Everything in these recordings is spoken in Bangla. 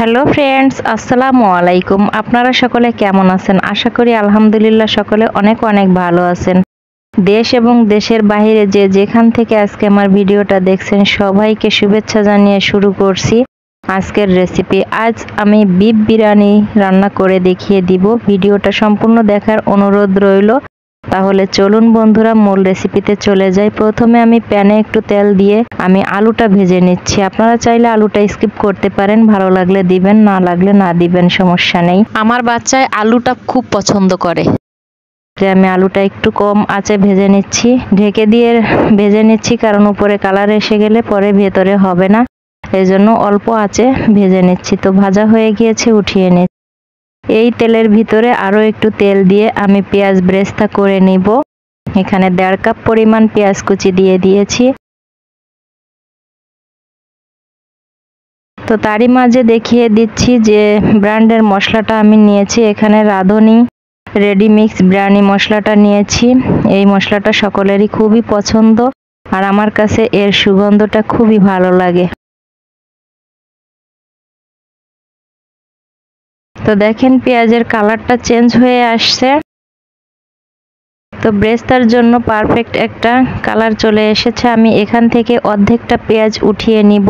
হ্যালো ফ্রেন্ডস, আসসালামু আলাইকুম। আপনারা সকলে কেমন আছেন? আশা করি আলহামদুলিল্লাহ সকলে অনেক অনেক ভালো আছেন। দেশ এবং দেশের বাইরে যে যেখান থেকে আজকে আমার ভিডিওটা দেখছেন সবাইকে শুভেচ্ছা জানিয়ে শুরু করছি আজকের রেসিপি। আজ আমি বিফ বিরিয়ানি রান্না করে দেখিয়ে দিব। ভিডিওটা সম্পূর্ণ দেখার অনুরোধ রইল। তাহলে চলুন বন্ধুরা মূল রেসিপিতে চলে যাই। প্রথমে আমি প্যানে একটু তেল দিয়ে আমি আলুটা ভেজে নিচ্ছি। আপনারা চাইলে আলুটা স্কিপ করতে পারেন, ভালো লাগলে দিবেন, না লাগলে না দিবেন, সমস্যা নেই। আমার বাচ্চায় আলুটা খুব পছন্দ করে। আমি আলুটা একটু কম আঁচে ভেজে নিচ্ছি, ঢেকে দিয়ে ভেজে নিচ্ছি, কারণ উপরে কালার এসে গেলে পরে ভেতরে হবে না, এই জন্য অল্প আঁচে ভেজে নিচ্ছি। তো ভাজা হয়ে গিয়েছে, উঠিয়ে নিচ্ছি। এই তেলের ভিতরে আরো একটু তেল দিয়ে আমি পেঁয়াজ ব্রেস্তা করে নিব। এখানে 1.5 কাপ পরিমাণ পেঁয়াজ কুচি দিয়ে দিয়েছি। তো তারই মাঝে দেখিয়ে দিচ্ছি যে ব্র্যান্ডের মশলাটা আমি নিয়েছি। এখানে রাঁধুনি রেডি মিক্স বিরিয়ানি মশলাটা নিয়েছি। এই মশলাটা সকলেরই খুবই পছন্দ, আর আমার কাছে এর সুগন্ধটা খুবই ভালো লাগে। তো দেখেন পেঁয়াজের কালারটা চেঞ্জ হয়ে আসছে। তো ব্রেস্তার জন্য পারফেক্ট একটা কালার চলে এসেছে। আমি এখান থেকে অর্ধেকটা পেঁয়াজ উঠিয়ে নিব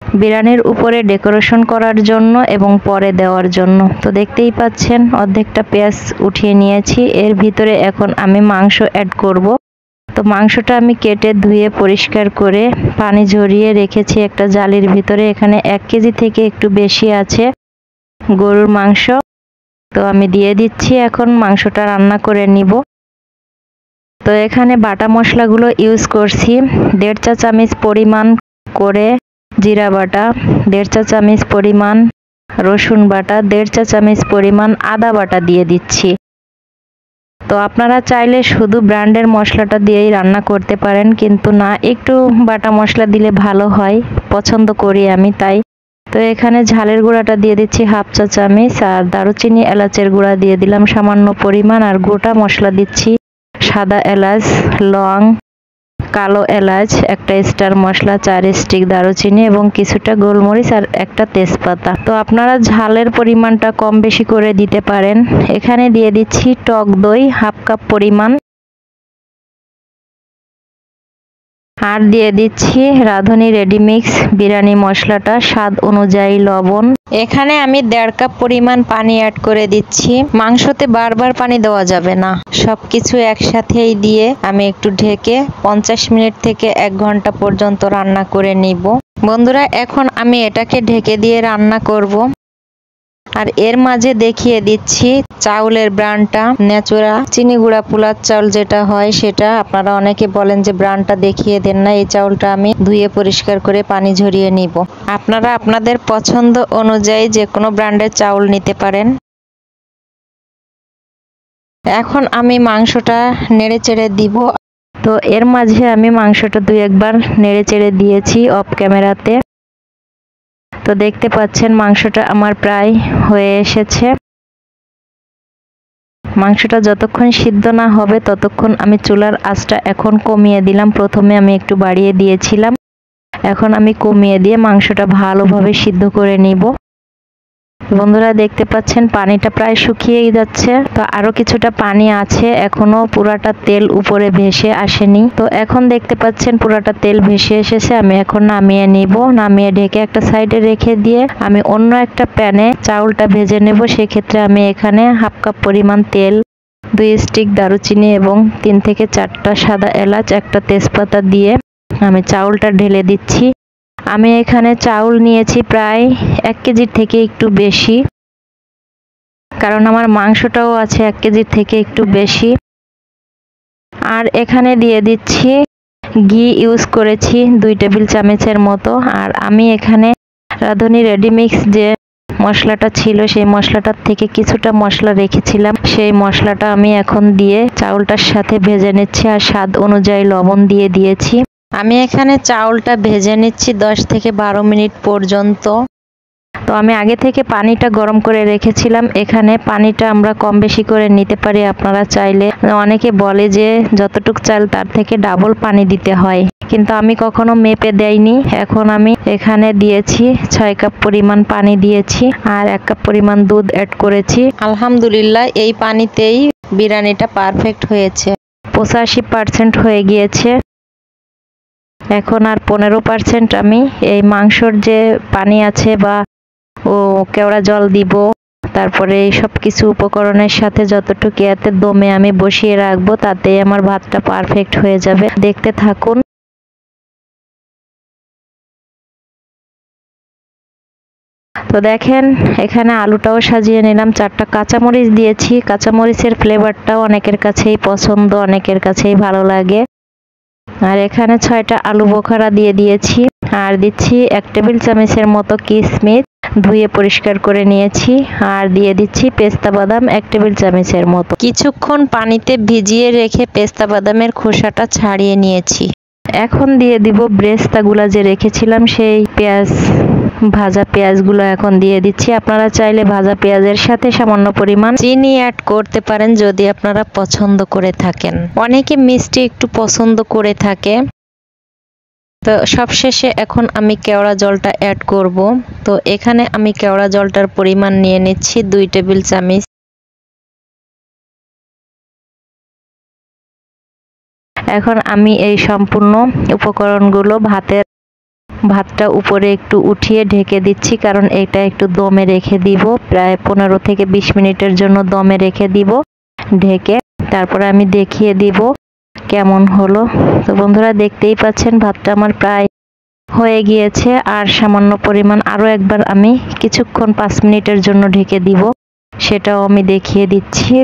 বিরিয়ানির উপরে ডেকোরেশন করার জন্য এবং পরে দেওয়ার জন্য। তো দেখতেই পাচ্ছেন অর্ধেকটা পেঁয়াজ উঠিয়ে নিয়েছি। এর ভিতরে এখন আমি মাংস অ্যাড করব। তো মাংসটা আমি কেটে ধুয়ে পরিষ্কার করে পানি ঝরিয়ে রেখেছি একটা জালির ভিতরে। এখানে 1 কেজি থেকে একটু বেশি আছে গরুর মাংস। তো আমি দিয়ে দিচ্ছি, এখন মাংসটা রান্না করে নিব। তো এখানে বাটা মশলাগুলো ইউজ করছি। 1.5 চা চামচ পরিমাণ করে জিরা বাটা, 1.5 চা চামচ পরিমাণ রসুন বাটা, 1.5 চা চামচ পরিমাণ আদা বাটা দিয়ে দিচ্ছি। তো আপনারা চাইলে শুধু ব্র্যান্ডের মশলাটা দিয়েই রান্না করতে পারেন, কিন্তু না, একটু বাটা মশলা দিলে ভালো হয়, পছন্দ করি আমি তাই। তো এখানে ঝালের গুঁড়াটা দিয়ে দিচ্ছি 1/2 চা চামচ, আর দারুচিনি এলাচের গুঁড়া দিয়ে দিলাম সামান্য পরিমাণ, আর গোটা মশলা দিচ্ছি সাদা এলাচ, লং, কালো এলাচ, একটা স্টার মশলা, 4 স্টিক দারুচিনি এবং কিছুটা গোলমরিচ আর একটা তেজপাতা। তো আপনারা ঝালের পরিমাণটা কম বেশি করে দিতে পারেন। এখানে দিয়ে দিচ্ছি টক দই 1/2 কাপ পরিমাণ, আর দিয়ে দিচ্ছি রাঁধুনি রেডি মিক্স বিরিয়ানি মশলাটা, স্বাদ অনুযায়ী লবণ। এখানে আমি 1.5 কাপ পরিমাণ পানি অ্যাড করে দিচ্ছি। মাংসতে বারবার পানি দেওয়া যাবে না, সবকিছু একসাথেই দিয়ে আমি একটু ঢেকে 50 মিনিট থেকে 1 ঘন্টা পর্যন্ত রান্না করে নিব। বন্ধুরা, এখন আমি এটাকে ঢেকে দিয়ে রান্না করব। আর এর মাঝে দেখিয়ে দিচ্ছি চাউলের ব্র্যান্ডটা, ন্যাচুরা চিনি গুঁড়া পোলার চাউল যেটা হয় সেটা। আপনারা অনেকে বলেন যে ব্র্যান্ডটা দেখিয়ে দেন না। এই চাউলটা আমি ধুয়ে পরিষ্কার করে পানি ঝরিয়ে নিব। আপনারা আপনাদের পছন্দ অনুযায়ী যে কোনো ব্র্যান্ডের চাউল নিতে পারেন। এখন আমি মাংসটা নেড়ে চেড়ে দিব। তো এর মাঝে আমি মাংসটা 2 একবার নেড়ে চেড়ে দিয়েছি অফ ক্যামেরাতে। তো দেখতে পাচ্ছেন মাংসটা আমার প্রায় হয়ে এসেছে। মাংসটা যতক্ষণ সিদ্ধ না হবে ততক্ষণ আমি চুলার আঁচটা এখন কমিয়ে দিলাম। প্রথমে আমি একটু বাড়িয়ে দিয়েছিলাম, এখন আমি কমিয়ে দিয়ে মাংসটা ভালোভাবে সিদ্ধ করে নিব। বন্ধুরা দেখতে পাচ্ছেন পানিটা প্রায় শুকিয়েই যাচ্ছে। তো আরো কিছুটা পানি আছে, এখনো পুরাটা তেল উপরে ভেসে আসেনি। তো এখন দেখতে পাচ্ছেন পুরাটা তেল ভেসে এসেছে। আমি এখন নামিয়ে নিব। নামিয়ে ঢেকে একটা সাইডে রেখে দিয়ে আমি অন্য একটা প্যানে চাউলটা ভেজে নেব। সেক্ষেত্রে আমি এখানে 1/2 কাপ পরিমাণ তেল, 2 স্টিক দারুচিনি এবং 3 থেকে 4টা সাদা এলাচ, একটা তেজপাতা দিয়ে আমি চাউলটা ঢেলে দিচ্ছি। আমি এখানে চাউল নিয়েছি প্রায় 1 কেজির থেকে একটু বেশি, কারণ আমার মাংসটাও আছে 1 কেজির থেকে একটু বেশি। আর এখানে দিয়ে দিচ্ছি ঘি, ইউজ করেছি 2 টেবিল চামচের মতো। আর আমি এখানে রাঁধুনি রেডি মিক্স যে মশলাটা ছিল সেই মশলাটার থেকে কিছুটা মশলা রেখেছিলাম, সেই মশলাটা আমি এখন দিয়ে চাউলটার সাথে ভেজে নিচ্ছি, আর স্বাদ অনুযায়ী লবণ দিয়ে দিয়েছি। আমি এখানে চাউলটা ভেজে নিচ্ছি 10 থেকে 12 মিনিট পর্যন্ত। তো আমি আগে থেকে পানিটা গরম করে রেখেছিলাম। এখানে পানিটা আমরা কম বেশি করে নিতে পারি, আপনারা চাইলে। অনেকে বলে যে যতটুক চাল তার থেকে ডাবল পানি দিতে হয়, কিন্তু আমি কখনো মেপে দেইনি। এখন আমি এখানে দিয়েছি 6 কাপ পরিমাণ পানি দিয়েছি আর 1 কাপ পরিমাণ দুধ অ্যাড করেছি। আলহামদুলিল্লাহ এই পানিতেই বিরিয়ানিটা পারফেক্ট হয়েছে। 85% হয়ে গিয়েছে। এখন আর 15% আমি এই মাংসর যে পানি আছে বা কেওড়া জল দিব, তারপরে এই সব কিছু উপকরণের সাথে যতটুকু এতে দমে আমি বসিয়ে রাখবো, তাতেই আমার ভাতটা পারফেক্ট হয়ে যাবে। দেখতে থাকুন। তো দেখেন এখানে আলুটাও সাজিয়ে নিলাম, 4টা কাঁচামরিচ দিয়েছি। কাঁচামরিচের ফ্লেভারটাও অনেকের কাছেই পছন্দ, অনেকের কাছেই ভালো লাগে। আর এখানে 6টা আলু বোখারা দিয়ে দিয়েছি আর দিচ্ছি 1 টেবিল চামচের মতো কিশমিশ ধুয়ে পরিষ্কার করে নিয়েছি আর দিয়ে দিচ্ছি পেস্তা বাদাম 1 টেবিল চামচের মতো। কিছুক্ষণ পানিতে ভিজিয়ে রেখে পেস্তা বাদামের খোসাটা ছাড়িয়ে নিয়েছি। এখন দিয়ে দিব ব্রেস্তাগুলা যে রেখেছিলাম, সেই ভাজা পেঁয়াজগুলো এখন দিয়ে দিচ্ছি। আপনারা চাইলে ভাজা পেঁয়াজের সাথে সামান্য পরিমাণ চিনি অ্যাড করতে পারেন যদি আপনারা পছন্দ করে থাকেন। অনেকে মিষ্টি একটু পছন্দ করে থাকে। তো সবশেষে এখন আমি কেওড়া জলটা অ্যাড করব। তো এখানে আমি কেওড়া জলটার পরিমাণ নিয়ে নিচ্ছি 2 টেবিল চামচ। এখন আমি এই সম্পূর্ণ উপকরণগুলো ভাতটা উপরে একটু উঠিয়ে ঢেকে দিচ্ছি, কারণ এটা একটু দমে রেখে দিব। প্রায় 15 থেকে 20 মিনিটের জন্য দমে রেখে দিব ঢেকে। তারপরে আমি দেখিয়ে দিব কেমন হলো। তো বন্ধুরা দেখতেই পাচ্ছেন ভাতটা আমার প্রায় হয়ে গিয়েছে। আর সামান্য পরিমাণ আরও একবার আমি কিছুক্ষণ 5 মিনিটের জন্য ঢেকে দিব, সেটাও আমি দেখিয়ে দিচ্ছি।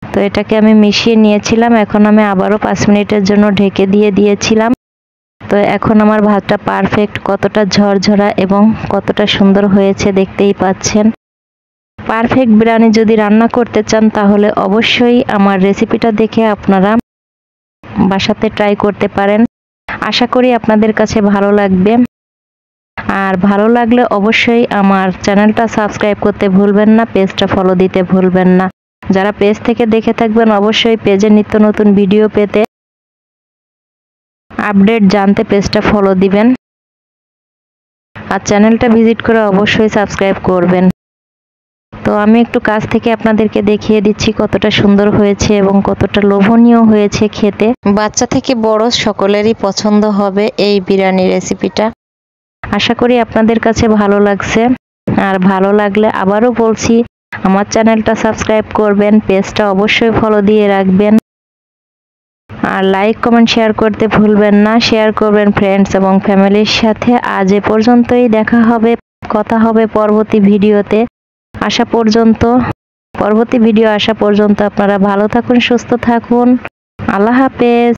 তো এটাকে আমি মিশিয়ে নিয়েছিলাম। এখন আমি আবারও 5 মিনিটের জন্য ঢেকে দিয়েছিলাম। তো এখন আমার ভাতটা পারফেক্ট, কতটা ঝরঝরা এবং কতটা সুন্দর হয়েছে দেখতেই পাচ্ছেন। পারফেক্ট বিরিয়ানি যদি রান্না করতে চান তাহলে অবশ্যই আমার রেসিপিটা দেখে আপনারা বাসাতে ট্রাই করতে পারেন। আশা করি আপনাদের কাছে ভালো লাগবে। আর ভালো লাগলে অবশ্যই আমার চ্যানেলটা সাবস্ক্রাইব করতে ভুলবেন না, পেজটা ফলো দিতে ভুলবেন না। যারা পেজ থেকে দেখে থাকবেন অবশ্যই পেজে নিত্য নতুন ভিডিও পেতে, আপডেট জানতে পেজটা ফলো দিবেন আর চ্যানেলটা ভিজিট করে অবশ্যই সাবস্ক্রাইব করবেন। তো আমি একটু কাছ থেকে আপনাদেরকে দেখিয়ে দিচ্ছি কতটা সুন্দর হয়েছে এবং কতটা লোভনীয় হয়েছে খেতে। বাচ্চা থেকে বড় সকলেরই পছন্দ হবে এই বিরিয়ানি রেসিপিটা। আশা করি আপনাদের কাছে ভালো লাগছে। আর ভালো লাগলে আবারও বলছি আমার চ্যানেলটা সাবস্ক্রাইব করবেন, পেজটা অবশ্যই ফলো দিয়ে রাখবেন আর লাইক কমেন্ট শেয়ার করতে ভুলবেন না। শেয়ার করবেন ফ্রেন্ডস এবং ফ্যামিলির সাথে। আজ এ পর্যন্তই, কথা হবে পরবর্তী ভিডিওতে। পরবর্তী ভিডিও আসা পর্যন্ত আপনারা ভালো থাকুন, সুস্থ থাকুন। আল্লাহ হাফেজ।